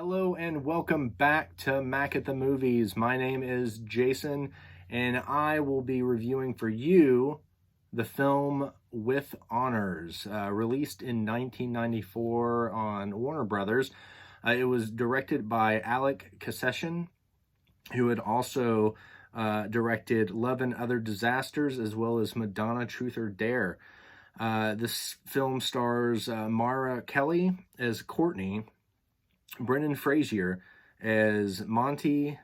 Hello and welcome back to Mac at the Movies. My name is Jason and I will be reviewing for you the film With Honors, released in 1994 on Warner Brothers. It was directed by Alec Kasseshian, who had also directed Love and Other Disasters as well as Madonna, Truth or Dare. This film stars Mara Kelly as Courtney, Brendan Fraser as Monty,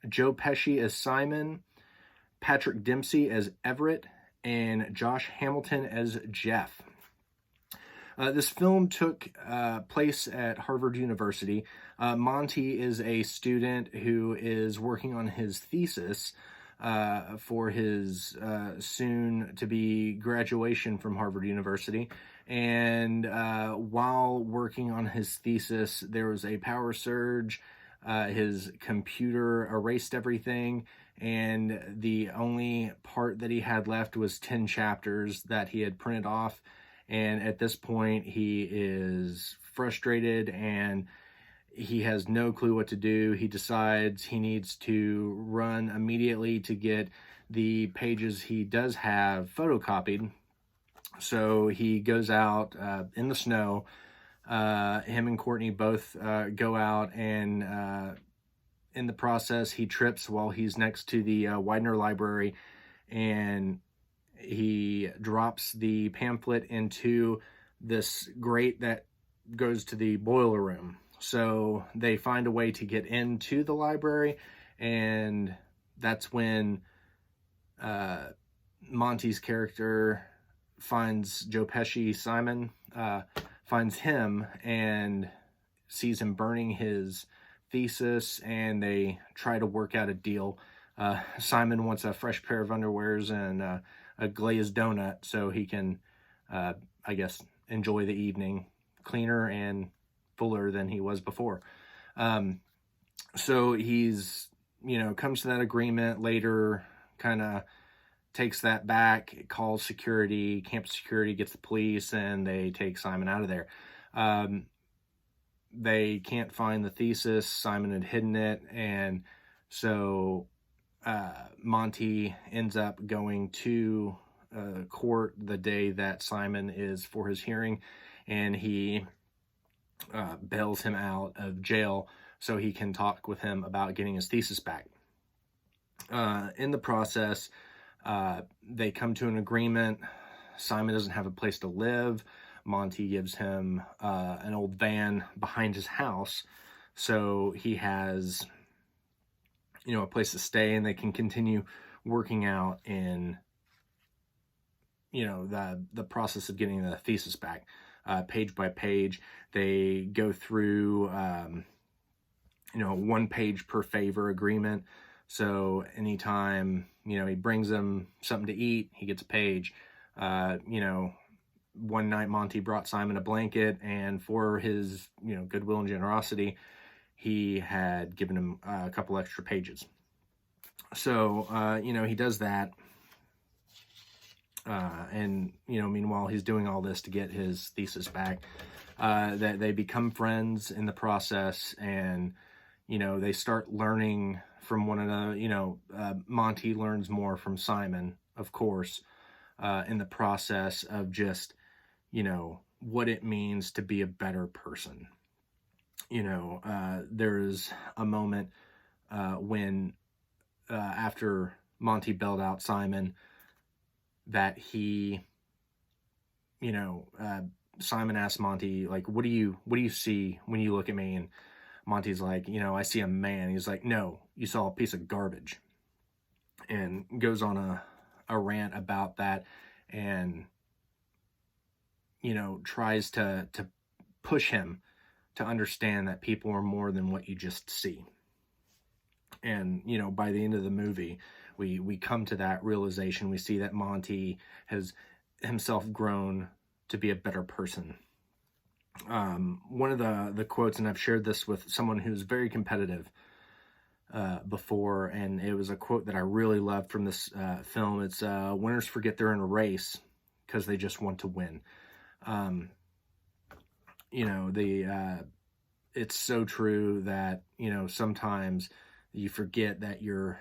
Joe Pesci as Simon, Patrick Dempsey as Everett, and Josh Hamilton as Jeff. This film took place at Harvard University. Monty is a student who is working on his thesis for his soon-to-be graduation from Harvard University. And while working on his thesis, there was a power surge. His computer erased everything, and the only part that he had left was 10 chapters that he had printed off. And at this point, he is frustrated and he has no clue what to do. He decides he needs to run immediately to get the pages he does have photocopied. So he goes out in the snow. Him and Courtney both go out, and in the process, he trips while he's next to the Widener Library, and he drops the pamphlet into this grate that goes to the boiler room. So they find a way to get into the library, and that's when Monty's character finds Joe Pesci, Simon, finds him and sees him burning his thesis, and they try to work out a deal. Simon wants a fresh pair of underwears and a glazed donut so he can, I guess, enjoy the evening cleaner and fuller than he was before. So he's, comes to that agreement later, kind of takes that back, calls security, campus security, gets the police, and they take Simon out of there. They can't find the thesis. Simon had hidden it, and so Monty ends up going to court the day that Simon is for his hearing, and he bails him out of jail so he can talk with him about getting his thesis back. In the process, they come to an agreement. Simon doesn't have a place to live. Monty gives him an old van behind his house, so he has, a place to stay, and they can continue working out in, the process of getting the thesis back, page by page. They go through, 1 page per favor agreement. So anytime, he brings them something to eat, he gets a page. One night Monty brought Simon a blanket, and for his, goodwill and generosity, he had given him a couple extra pages. So, he does that. And, meanwhile, he's doing all this to get his thesis back. That they become friends in the process, and, they start learning from one another. Monty learns more from Simon, of course, in the process of just, what it means to be a better person. There's a moment when, after Monty bailed out Simon, that he, Simon asked Monty, like, what do you see when you look at me? And Monty's like, I see a man. He's like, no, you saw a piece of garbage. And goes on a rant about that, and, tries to push him to understand that people are more than what you just see. And, by the end of the movie, we come to that realization. We see that Monty has himself grown to be a better person. One of the quotes, and I've shared this with someone who's very competitive before, and it was a quote that I really loved from this film. It's, winners forget they're in a race because they just want to win. it's so true that, sometimes you forget that you're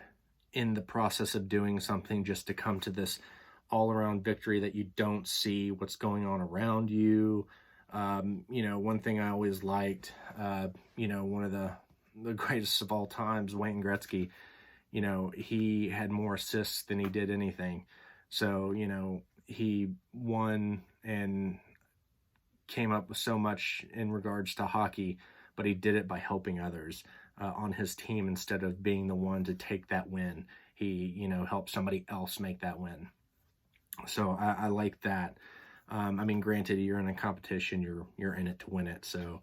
in the process of doing something just to come to this all around victory, that you don't see what's going on around you. One thing I always liked, one of the greatest of all times, Wayne Gretzky, he had more assists than he did anything. So, he won and came up with so much in regards to hockey, but he did it by helping others on his team instead of being the one to take that win. He, helped somebody else make that win. So I like that. Granted, you're in a competition, you're in it to win it. So,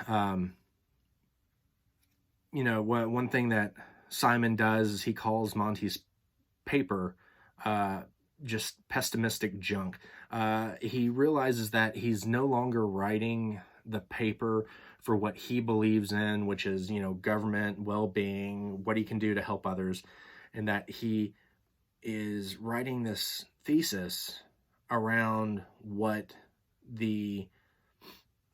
one thing that Simon does is he calls Monty's paper just pessimistic junk. He realizes that he's no longer writing the paper for what he believes in, which is, government, well-being, what he can do to help others, and that he is writing this thesis around what the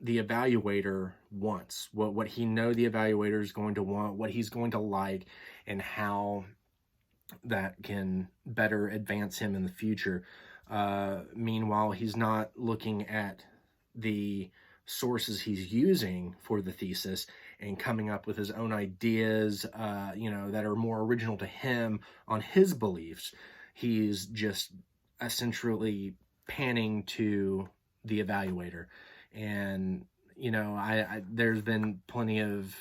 evaluator wants, what he know the evaluator is going to want, what he's going to like, and how that can better advance him in the future. Meanwhile, he's not looking at the sources he's using for the thesis and coming up with his own ideas, that are more original to him on his beliefs. He's just essentially panning to the evaluator. And, there's been plenty of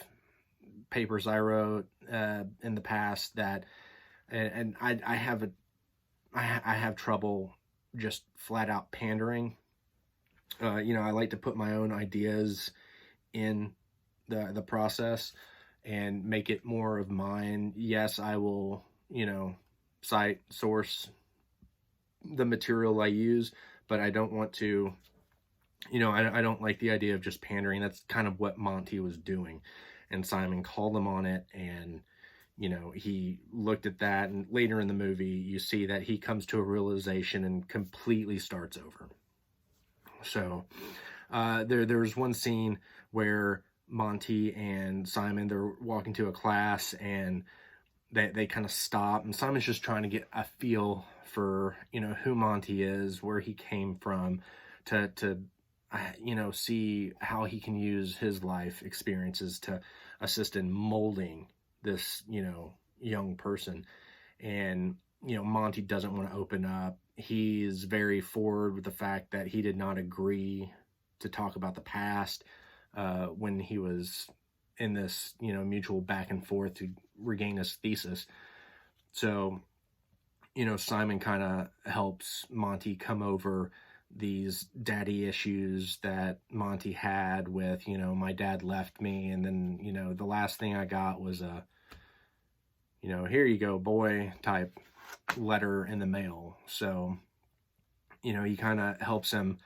papers I wrote in the past that, and I have trouble just flat out pandering. I like to put my own ideas in the process and make it more of mine. Yes, I will, cite, source the material I use, but I don't want to, I don't like the idea of just pandering. That's kind of what Monty was doing. And Simon called him on it, and he looked at that, and later in the movie, you see that he comes to a realization and completely starts over. So there's one scene where Monty and Simon, they're walking to a class, and they kind of stop, and Simon's just trying to get a feel for, who Monty is, where he came from, to see how he can use his life experiences to assist in molding this, young person. And, Monty doesn't want to open up. He's very forward with the fact that he did not agree to talk about the past when he was in this, mutual back and forth to regain his thesis. So, Simon kind of helps Monty come over these daddy issues that Monty had with, my dad left me, and then, the last thing I got was a, here you go, boy type letter in the mail. So, he kind of helps him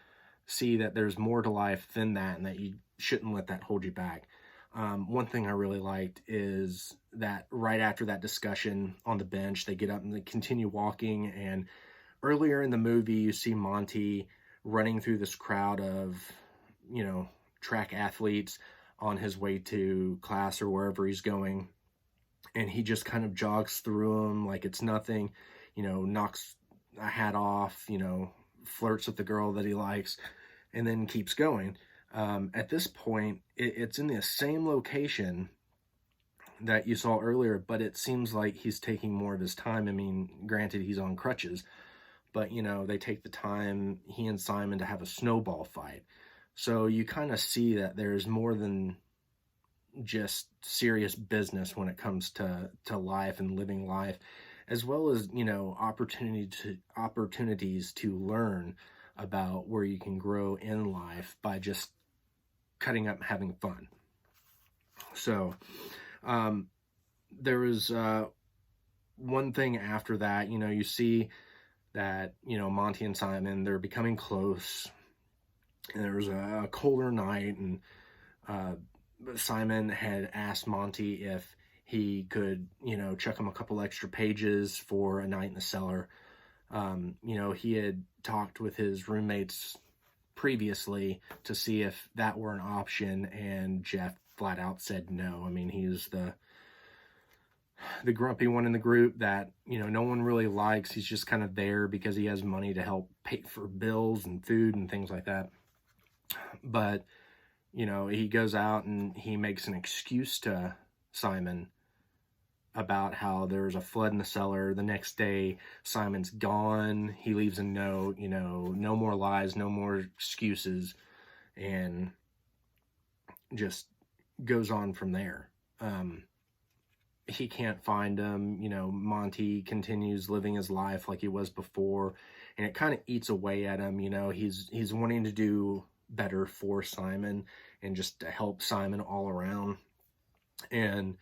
see that there's more to life than that, and that you shouldn't let that hold you back. One thing I really liked is that right after that discussion on the bench, they get up and they continue walking. And earlier in the movie, you see Monty running through this crowd of, track athletes on his way to class or wherever he's going. And he just kind of jogs through them like it's nothing, knocks a hat off, flirts with the girl that he likes, and then keeps going. At this point, it's in the same location that you saw earlier, but it seems like he's taking more of his time. Granted, he's on crutches, but, they take the time, he and Simon, to have a snowball fight. So you kind of see that there's more than just serious business when it comes to life and living life, as well as, opportunities to learn about where you can grow in life by just cutting up and having fun. So there was one thing after that. You see that, Monty and Simon, they're becoming close, and there was a colder night, and Simon had asked Monty if he could, chuck him a couple extra pages for a night in the cellar. He had talked with his roommates previously to see if that were an option, and Jeff flat out said no. I mean, he's the grumpy one in the group that, you know, no one really likes. He's just kind of there because he has money to help pay for bills and food and things like that. But, you know, he goes out and he makes an excuse to Simon about how there's a flood in the cellar. The next day, Simon's gone. He leaves a note, you know, no more lies, no more excuses, and just goes on from there. He can't find him. You know, Monty continues living his life like he was before, and it kind of eats away at him. You know, he's wanting to do better for Simon and just to help Simon all around. And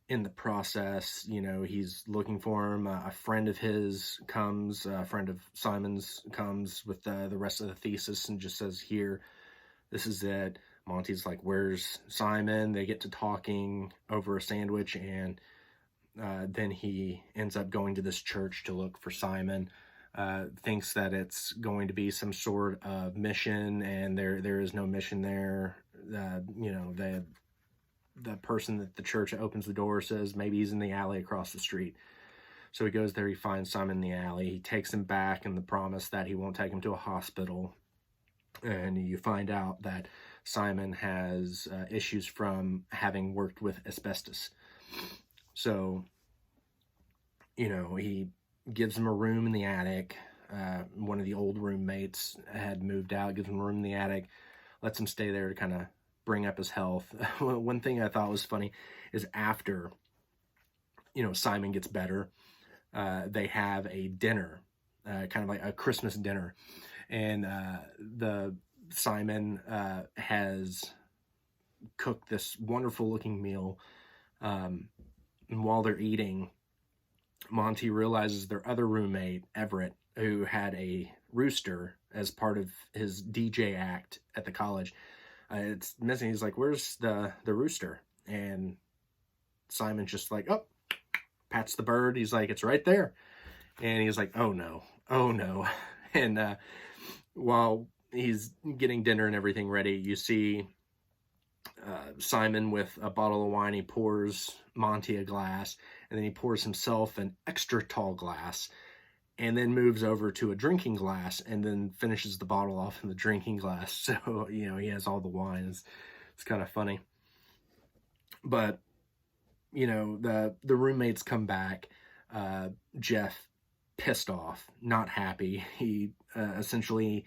in the process, you know, he's looking for him. A friend of his comes, a friend of Simon's comes with the rest of the thesis and just says, here, this is it. Monty's like, where's Simon? They get to talking over a sandwich, and then he ends up going to this church to look for Simon. Thinks that it's going to be some sort of mission, and there is no mission there. You know, the person that the church opens the door says maybe he's in the alley across the street. So he goes there, he finds Simon in the alley, he takes him back and the promise that he won't take him to a hospital. And you find out that Simon has issues from having worked with asbestos. So, you know, he gives him a room in the attic. One of the old roommates had moved out, gives him a room in the attic, lets him stay there to kind of bring up his health. One thing I thought was funny is after, you know, Simon gets better, they have a dinner, kind of like a Christmas dinner. And the Simon has cooked this wonderful looking meal. And while they're eating, Monty realizes their other roommate, Everett, who had a rooster as part of his DJ act at the college, it's missing. He's like, where's the rooster? And Simon's just like, oh, pats the bird. He's like, it's right there. And he's like, oh no. And while he's getting dinner and everything ready, you see Simon with a bottle of wine. He pours Monty a glass, and then he pours himself an extra tall glass, and then moves over to a drinking glass, and then finishes the bottle off in the drinking glass. So, you know, he has all the wine. It's kind of funny. But, you know, the roommates come back. Jeff, pissed off, not happy. He essentially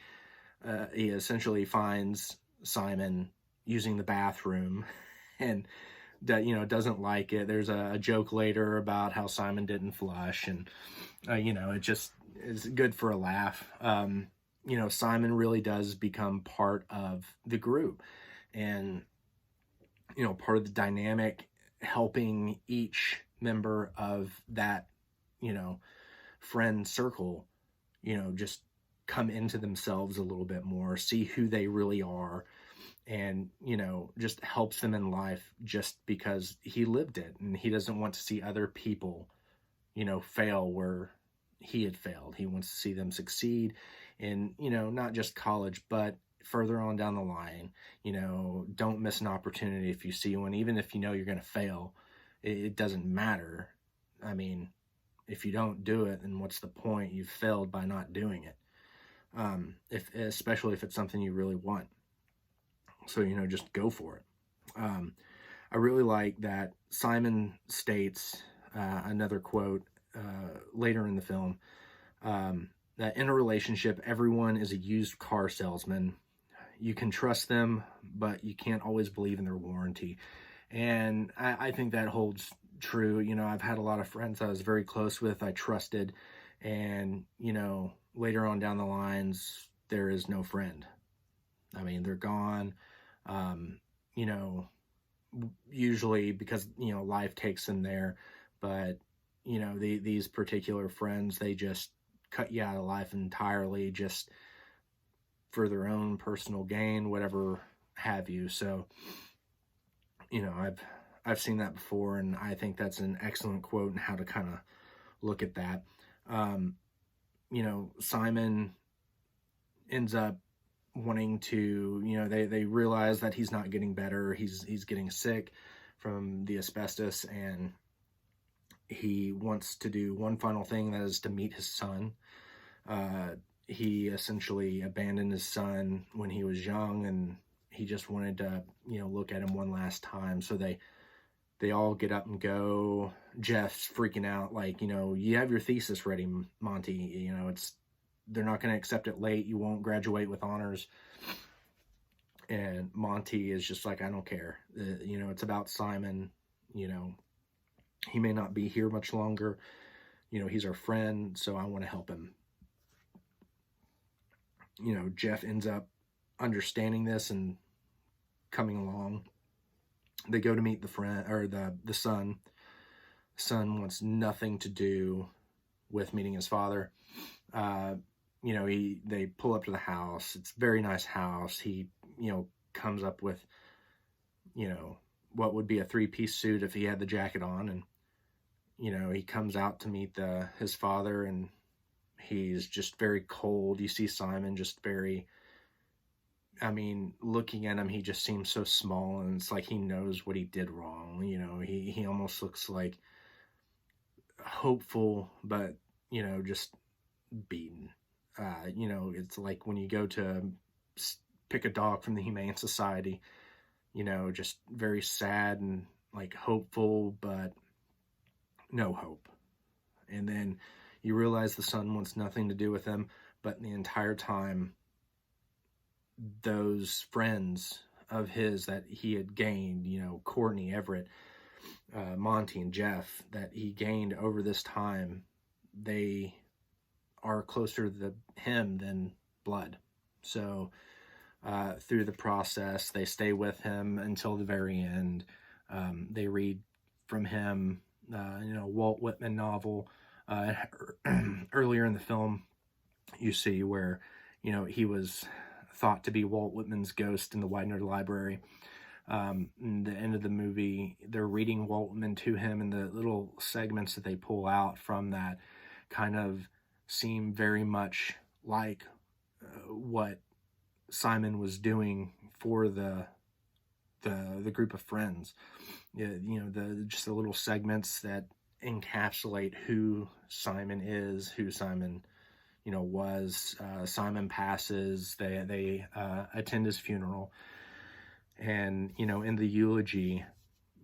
finds Simon using the bathroom, and you know, doesn't like it. There's a joke later about how Simon didn't flush, and you know, it just is good for a laugh. You know, Simon really does become part of the group, and you know, part of the dynamic, helping each member of that, you know, friend circle, you know, just come into themselves a little bit more, see who they really are, and, you know, just helps them in life just because he lived it, and he doesn't want to see other people, you know, fail where he had failed. He wants to see them succeed in, you know, not just college, but further on down the line. You know, don't miss an opportunity if you see one, even if you know you're going to fail. It doesn't matter. I mean, if you don't do it, then what's the point? You've failed by not doing it. Especially if it's something you really want. So, you know, just go for it. I really like that Simon states, another quote later in the film, that in a relationship, everyone is a used car salesman. You can trust them, but you can't always believe in their warranty. And I think that holds true. You know, I've had a lot of friends I was very close with, I trusted, and, you know, later on down the lines, there is no friend. I mean, they're gone. You know, usually because, you know, life takes them there, but, you know, these particular friends, they just cut you out of life entirely, just for their own personal gain, whatever have you. So, you know, I've seen that before, and I think that's an excellent quote and how to kind of look at that. You know, Simon ends up wanting to, they realize that he's not getting better. He's getting sick from the asbestos, and he wants to do one final thing, that is to meet his son. He essentially abandoned his son when he was young, and he just wanted to, look at him one last time. So they all get up and go. Jeff's freaking out, like, you have your thesis ready, Monty. They're not going to accept it late. You won't graduate with honors. And Monty is just like, I don't care. It's about Simon. He may not be here much longer. He's our friend, so I want to help him. Jeff ends up understanding this and coming along. They go to meet the friend, or the son. Son wants nothing to do with meeting his father. They pull up to the house. It's a very nice house. He, comes up with, what would be a 3-piece suit if he had the jacket on. And, he comes out to meet his father, and he's just very cold. You see Simon just very, looking at him, he just seems so small, and it's like he knows what he did wrong. He almost looks like hopeful, but, just beaten. It's like when you go to pick a dog from the Humane Society, just very sad and like hopeful, but no hope. And then you realize the son wants nothing to do with him, but the entire time, those friends of his that he had gained, Courtney, Everett, Monty, and Jeff, that he gained over this time, they are closer to him than blood. So through the process, they stay with him until the very end. They read from him, Walt Whitman novel. Earlier in the film, you see where, he was thought to be Walt Whitman's ghost in the Widener Library. In the end of the movie, they're reading Walt Whitman to him, and the little segments that they pull out from that kind of seem very much like what Simon was doing for the group of friends. Just the little segments that encapsulate who Simon is, who Simon was. Simon passes. They attend his funeral, and in the eulogy,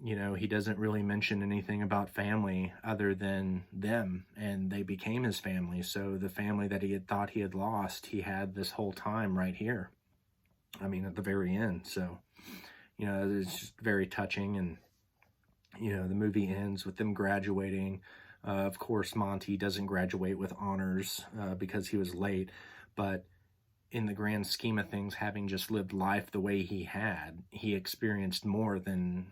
he doesn't really mention anything about family other than them, and they became his family. So the family that he had thought he had lost, he had this whole time right here. At the very end. So, it's just very touching, and, the movie ends with them graduating. Of course, Monty doesn't graduate with honors because he was late, but in the grand scheme of things, having just lived life the way he had, he experienced more than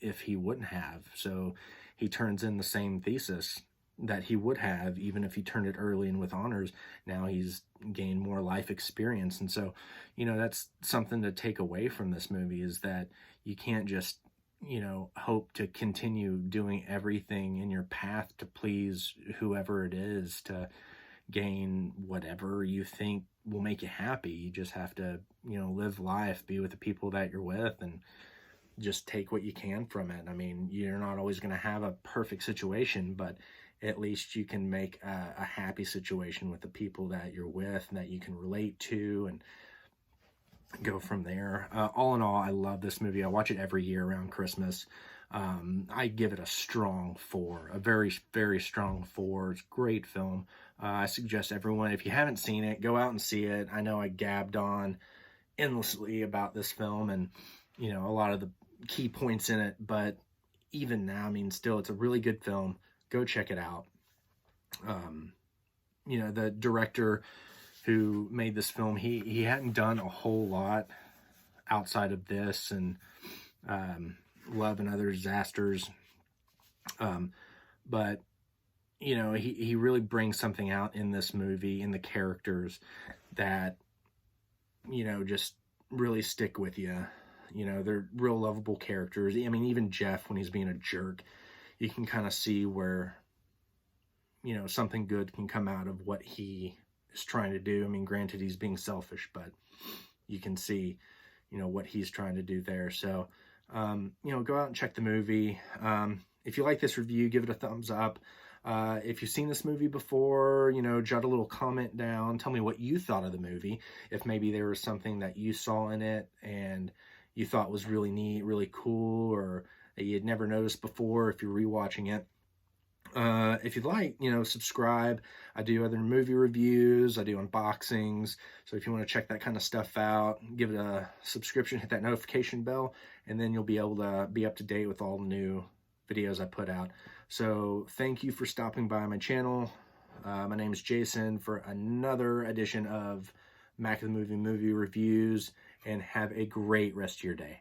if he wouldn't have. So he turns in the same thesis that he would have even if he turned it early and with honors. Now he's gained more life experience. And so, that's something to take away from this movie, is that you can't just, hope to continue doing everything in your path to please whoever it is, to gain whatever you think will make you happy. You just have to, live life, be with the people that you're with, and just take what you can from it. You're not always going to have a perfect situation, but at least you can make a happy situation with the people that you're with and that you can relate to, and go from there. All in all, I love this movie. I watch it every year around Christmas. I give it a strong 4, a very, very strong 4. It's a great film. I suggest everyone, if you haven't seen it, go out and see it. I know I gabbed on endlessly about this film and, a lot of the key points in it, but even now, still, it's a really good film. Go check it out. The director who made this film, he hadn't done a whole lot outside of this and Love and Other Disasters. But, he really brings something out in this movie, in the characters that, just really stick with you. They're real lovable characters. Even Jeff, when he's being a jerk, you can kind of see where, something good can come out of what he is trying to do. Granted, he's being selfish, but you can see, what he's trying to do there. So, go out and check the movie. If you like this review, give it a thumbs up. If you've seen this movie before, jot a little comment down. Tell me what you thought of the movie. If maybe there was something that you saw in it and you thought was really neat, really cool, or that you had never noticed before, if you're rewatching it. If you'd like, subscribe. I do other movie reviews. I do unboxings. So if you want to check that kind of stuff out, give it a subscription, hit that notification bell, and then you'll be able to be up to date with all the new videos I put out. So thank you for stopping by my channel. My name is Jason for another edition of Mac of the Movie reviews, and have a great rest of your day.